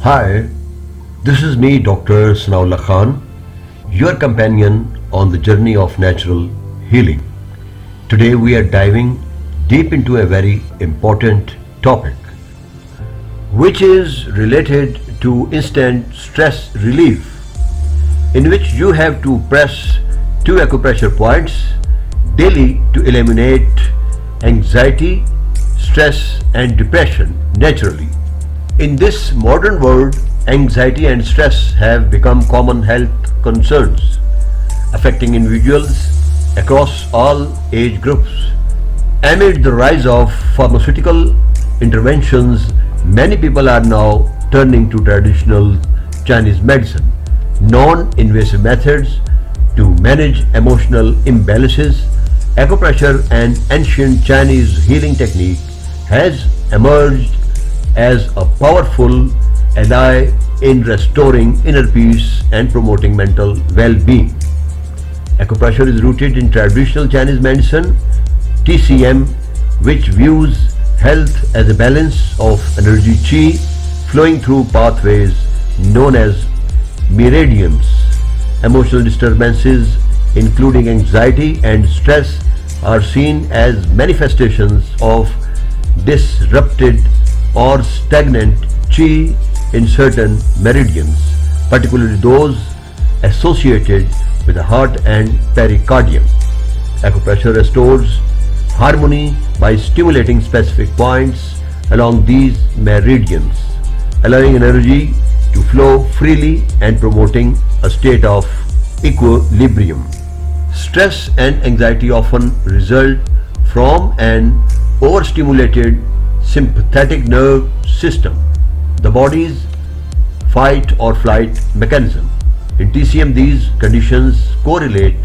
Hi, this is me, Dr. Sanaullah Khan, your companion on the journey of natural healing. Today we are diving deep into a very important topic, which is related to instant stress relief, in which you have to press two acupressure points daily to eliminate anxiety, stress, and depression naturally. In this modern world, anxiety and stress have become common health concerns, affecting individuals across all age groups. Amid the rise of pharmaceutical interventions, many people are now turning to traditional Chinese medicine, non-invasive methods to manage emotional imbalances. Acupressure, an ancient Chinese healing technique, has emerged as a powerful ally in restoring inner peace and promoting mental well-being. Acupressure is rooted in traditional Chinese medicine, TCM, which views health as a balance of energy qi flowing through pathways known as meridians. Emotional disturbances, including anxiety and stress, are seen as manifestations of disrupted or stagnant qi in certain meridians, particularly those associated with the heart and pericardium. Acupressure restores harmony by stimulating specific points along these meridians, allowing energy to flow freely and promoting a state of equilibrium. Stress and anxiety often result from an overstimulated sympathetic nerve system, the body's fight or flight mechanism. In TCM, these conditions correlate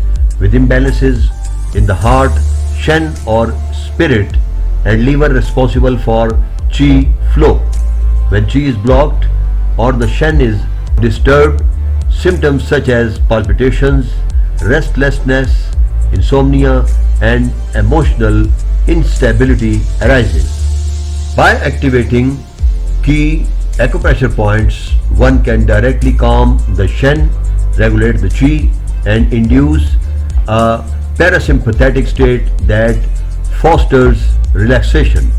with imbalances in the heart, shen or spirit, and liver responsible for qi flow. When qi is blocked or the shen is disturbed, symptoms such as palpitations, restlessness, insomnia, and emotional instability arises. By activating key acupressure points, one can directly calm the shen, regulate the qi, and induce a parasympathetic state that fosters relaxation.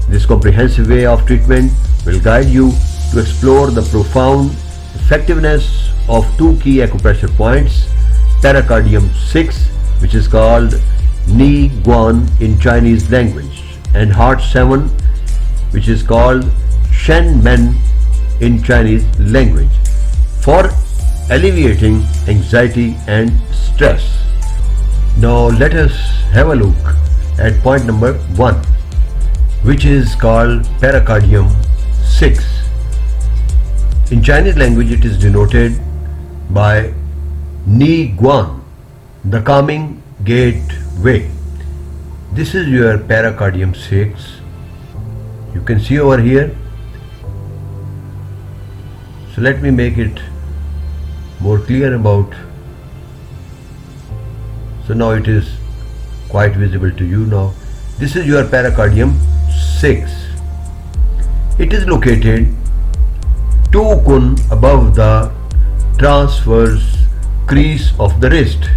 This comprehensive way of treatment will guide you to explore the profound effectiveness of two key acupressure points, pericardium 6, which is called Ni Guan in Chinese language, and heart 7, which is called Shen Men in Chinese language, for alleviating anxiety and stress. Now let us have a look at point number 1, which is called pericardium 6. In Chinese language it is denoted by Ni Guan, the calming gateway. This is your pericardium 6. You can see over here. So let me make it more clear about. So now it is quite visible to you now. This is your pericardium 6. It is located 2 kun above the transverse crease of the wrist.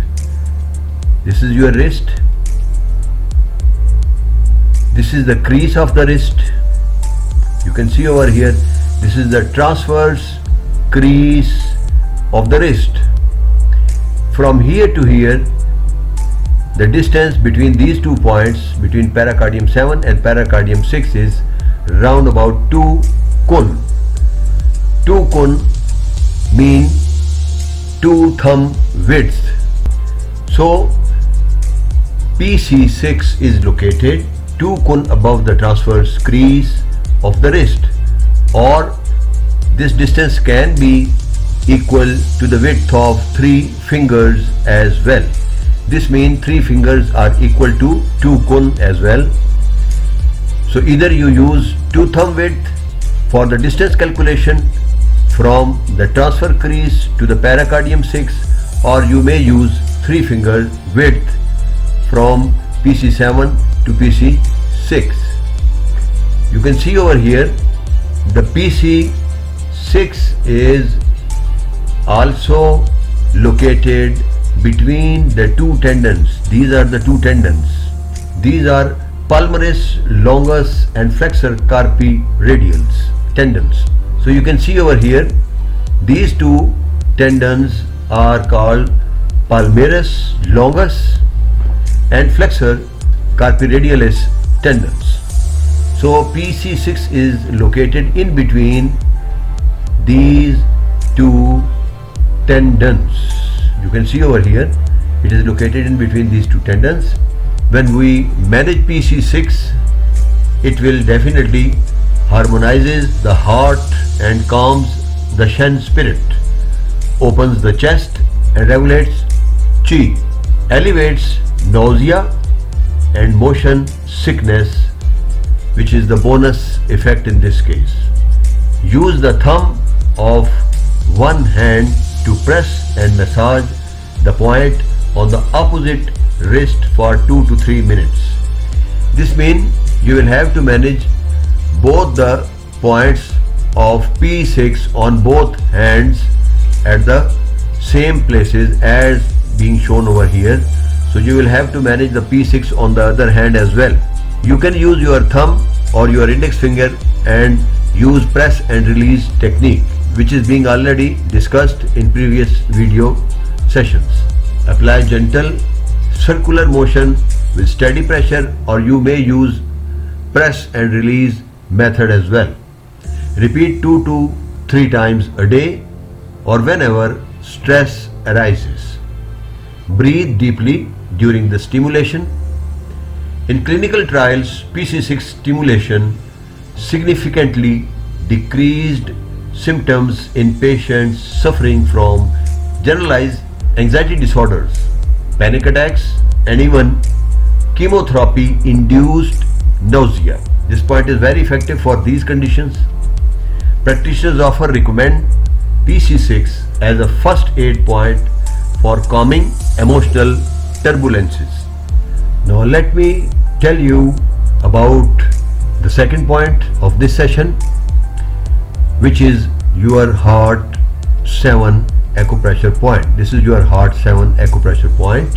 This is your wrist. This is the crease of the wrist. You can see over here, this is the transverse crease of the wrist. From here to here, the distance between these 2 points, between pericardium 7 and pericardium 6, is round about 2 kun. 2 kun mean 2 thumb width. So PC6 is located 2 kun above the transverse crease of the wrist, or this distance can be equal to the width of 3 fingers as well. This means 3 fingers are equal to 2 kun as well. So either you use 2 thumb width for the distance calculation from the transfer crease to the pericardium 6, or you may use 3 finger width from PC7 to PC6. You can see over here the PC 6 is also located between the two tendons. These are the two tendons. These are palmaris longus and flexor carpi radialis tendons. So you can see over here, these two tendons are called palmaris longus and flexor carpi radialis tendons. So PC6 is located in between these two tendons. You can see over here, it is located in between these two tendons. When we manage PC6, it will definitely harmonizes the heart and calms the Shen spirit, opens the chest and regulates Qi, elevates nausea and motion sickness, which is the bonus effect in this case. Use the thumb of one hand to press and massage the point on the opposite wrist for 2 to 3 minutes. This means you will have to manage both the points of P6 on both hands at the same places as being shown over here. So you will have to manage the P6 on the other hand as well. You can use your thumb or your index finger and use press and release technique, which is being already discussed in previous video sessions. Apply gentle circular motion with steady pressure, or you may use press and release method as well. Repeat 2 to 3 times a day or whenever stress arises. Breathe deeply during the stimulation. In clinical trials, PC6 stimulation significantly decreased symptoms in patients suffering from generalized anxiety disorders, panic attacks, and even chemotherapy-induced nausea. This point is very effective for these conditions. Practitioners often recommend PC6 as a first aid point for calming emotional turbulences. Now let me tell you about the second point of this session, which is your heart 7 acupressure point. This is your heart 7 acupressure point.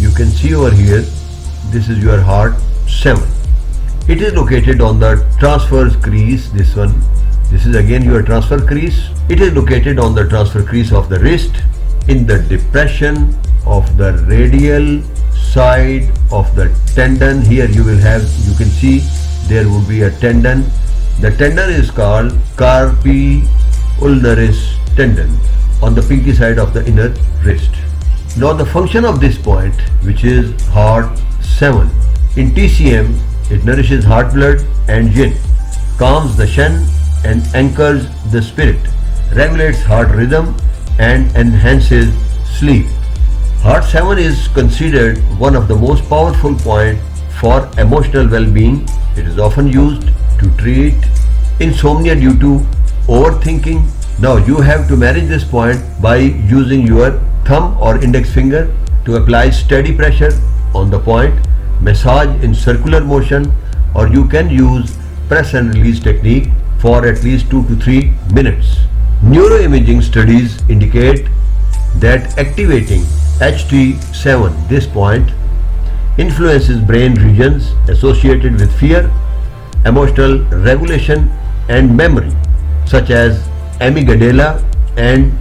You can see over here, this is your heart 7. It is located on the transverse crease. This is again your transverse crease. It is located on the transverse crease of the wrist, in the depression of the radial side of the tendon. Here you can see there would be a tendon. The tendon is called carpi ulnaris tendon on the pinky side of the inner wrist. Now the function of this point, which is heart 7, in TCM it nourishes heart blood and yin, calms the Shen and anchors the spirit, regulates heart rhythm and enhances sleep. Heart 7 is considered one of the most powerful points for emotional well-being. It is often used to treat insomnia due to overthinking. Now you have to manage this point by using your thumb or index finger to apply steady pressure on the point, massage in circular motion, or you can use press and release technique for at least 2 to 3 minutes. Neuroimaging studies indicate that activating HT7, this point, influences brain regions associated with fear, emotional regulation and memory, such as amygdala and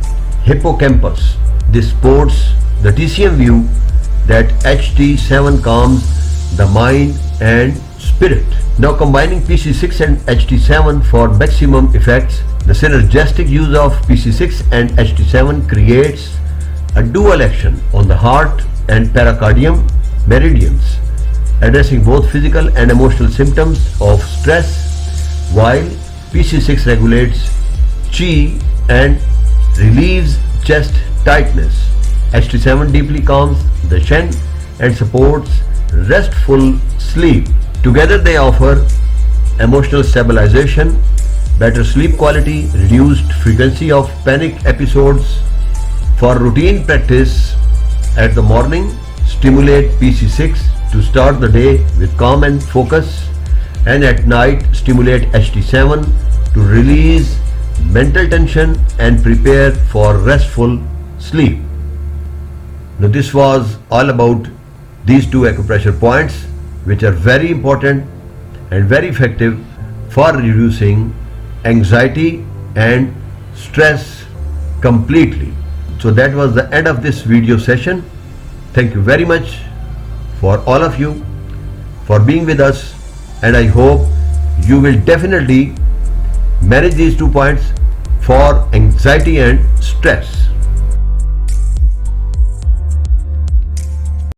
hippocampus. This supports the TCM view that HT7 calms the mind and spirit. Now combining PC6 and HT7 for maximum effects, the synergistic use of PC6 and HT7 creates a dual action on the heart and pericardium meridians, addressing both physical and emotional symptoms of stress, while PC6 regulates Qi and relieves chest tightness. HT7 deeply calms the Shen and supports restful sleep. Together they offer emotional stabilization, better sleep quality, reduced frequency of panic episodes. For routine practice at the morning, stimulate PC6 to start the day with calm and focus. and at night stimulate HT7 to release mental tension and prepare for restful sleep. Now this was all about these two acupressure points, which are very important and very effective for reducing anxiety and stress completely. So that was the end of this video session. Thank you very much for all of you for being with us, and I hope you will definitely manage these 2 points for anxiety and stress.